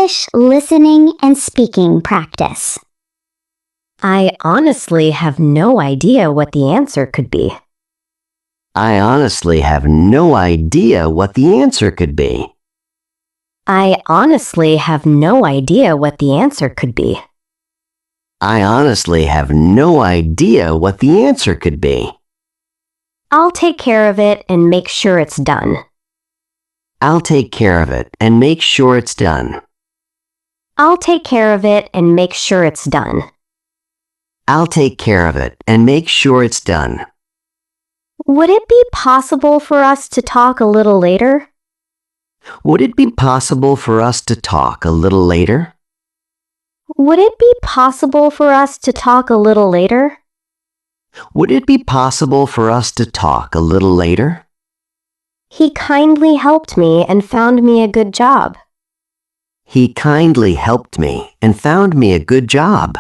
English listening and speaking practice. I honestly have no idea what the answer could be. I honestly have no idea what the answer could be. I honestly have no idea what the answer could be. I honestly have no idea what the answer could be. I'll take care of it and make sure it's done. I'll take care of it and make sure it's done. I'll take care of it and make sure it's done. I'll take care of it and make sure it's done. Would it be possible for us to talk a little later? Would it be possible for us to talk a little later? Would it be possible for us to talk a little later? Would it be possible for us to talk a little later? He kindly helped me and found me a good job. He kindly helped me and found me a good job.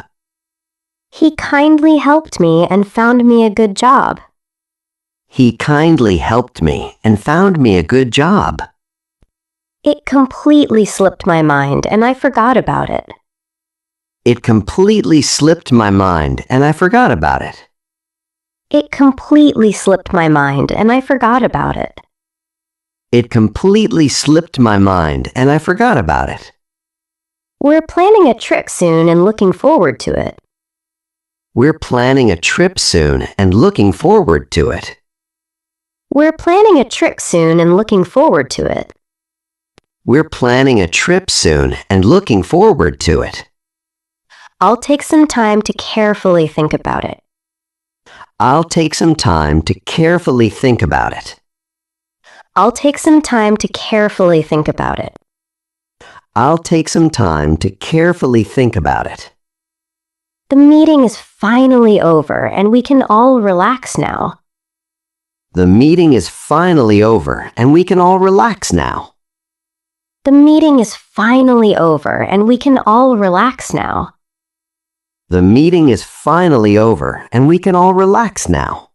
He kindly helped me and found me a good job. He kindly helped me and found me a good job. It completely slipped my mind and I forgot about it. It completely slipped my mind and I forgot about it. It completely slipped my mind and I forgot about it. It completely slipped my mind and I forgot about it. We're planning a trip soon and looking forward to it. We're planning a trip soon and looking forward to it. We're planning a trip soon and looking forward to it. We're planning a trip soon and looking forward to it. I'll take some time to carefully think about it. I'll take some time to carefully think about it. I'll take some time to carefully think about it. I'll take some time to carefully think about it. The meeting is finally over and we can all relax now. The meeting is finally over and we can all relax now. The meeting is finally over and we can all relax now. The meeting is finally over and we can all relax now.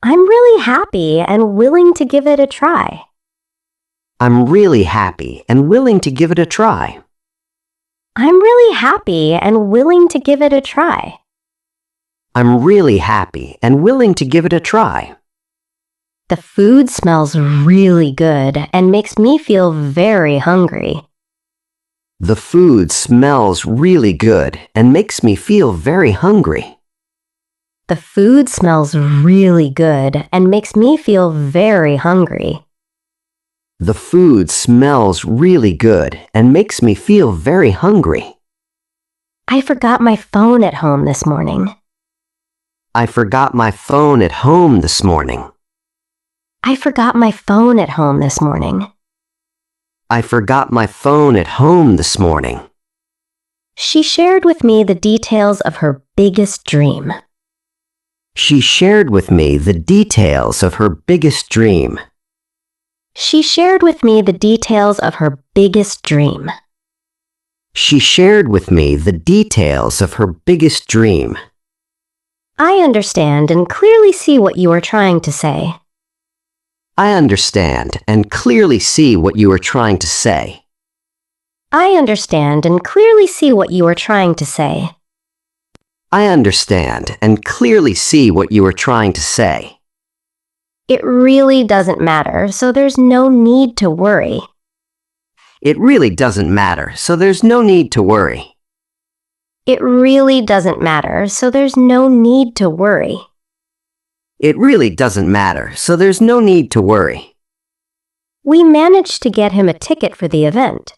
I'm really happy and willing to give it a try. I'm really happy and willing to give it a try. I'm really happy and willing to give it a try. I'm really happy and willing to give it a try. The food smells really good and makes me feel very hungry. The food smells really good and makes me feel very hungry. The food smells really good and makes me feel very hungry. The food smells really good and makes me feel very hungry. I forgot my phone at home this morning. I forgot my phone at home this morning. I forgot my phone at home this morning. I forgot my phone at home this morning. She shared with me the details of her biggest dream. She shared with me the details of her biggest dream. She shared with me the details of her biggest dream. She shared with me the details of her biggest dream. I understand and clearly see what you are trying to say. I understand and clearly see what you are trying to say. I understand and clearly see what you are trying to say. I understand and clearly see what you are trying to say. It really doesn't matter, so there's no need to worry. It really doesn't matter, so there's no need to worry. It really doesn't matter, so there's no need to worry. It really doesn't matter, so there's no need to worry. We managed to get him a ticket for the event.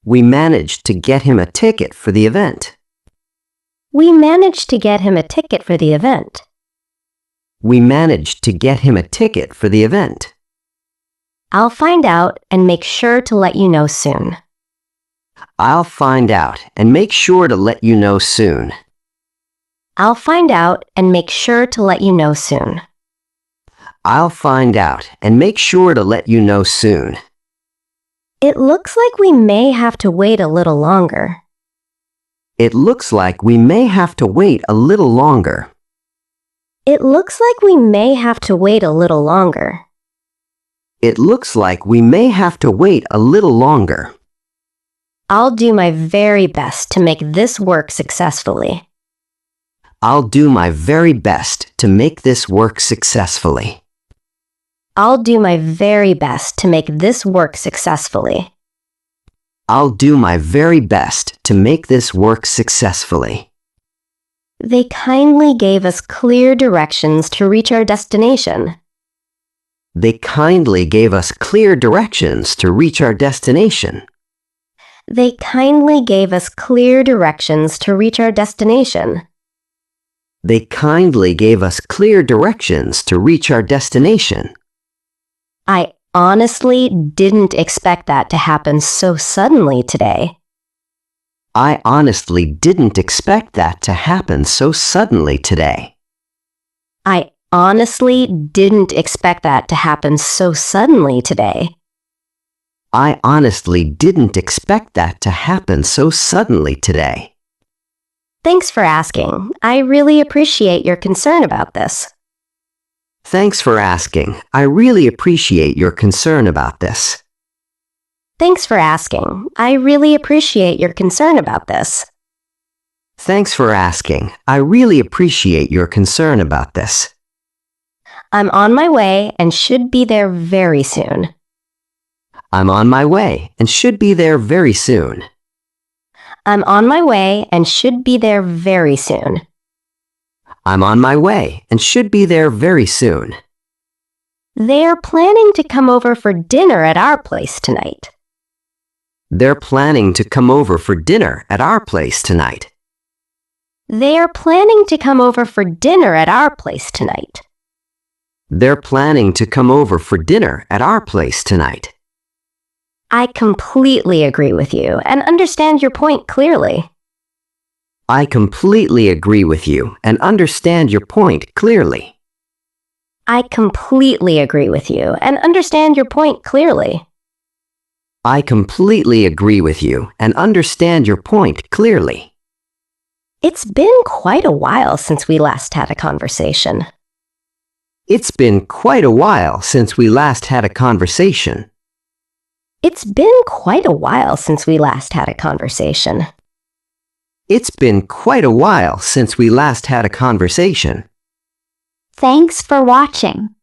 We managed to get him a ticket for the event. We managed to get him a ticket for the event. We managed to get him a ticket for the event. I'll find out and make sure to let you know soon. I'll find out and make sure to let you know soon. I'll find out and make sure to let you know soon. I'll find out and make sure to let you know soon. It looks like we may have to wait a little longer. It looks like we may have to wait a little longer. It looks like we may have to wait a little longer. It looks like we may have to wait a little longer. I'll do my very best to make this work successfully. I'll do my very best to make this work successfully. I'll do my very best to make this work successfully. I'll do my very best to make this work successfully. They kindly gave us clear directions to reach our destination. They kindly gave us clear directions to reach our destination. They kindly gave us clear directions to reach our destination. They kindly gave us clear directions to reach our destination. I honestly didn't expect that to happen so suddenly today. I honestly didn't expect that to happen so suddenly today. I honestly didn't expect that to happen so suddenly today. I honestly didn't expect that to happen so suddenly today. Thanks for asking. I really appreciate your concern about this. Thanks for asking. I really appreciate your concern about this. Thanks for asking. I really appreciate your concern about this. Thanks for asking. I really appreciate your concern about this. I'm on my way and should be there very soon. I'm on my way and should be there very soon. I'm on my way and should be there very soon. I'm on my way and should be there very soon. They are planning to come over for dinner at our place tonight. They're planning to come over for dinner at our place tonight. They are planning to come over for dinner at our place tonight. They're planning to come over for dinner at our place tonight. I completely agree with you and understand your point clearly. I completely agree with you and understand your point clearly. I completely agree with you and understand your point clearly. I completely agree with you and understand your point clearly. It's been quite a while since we last had a conversation. It's been quite a while since we last had a conversation. It's been quite a while since we last had a conversation. It's been quite a while since we last had a conversation. Thanks for watching.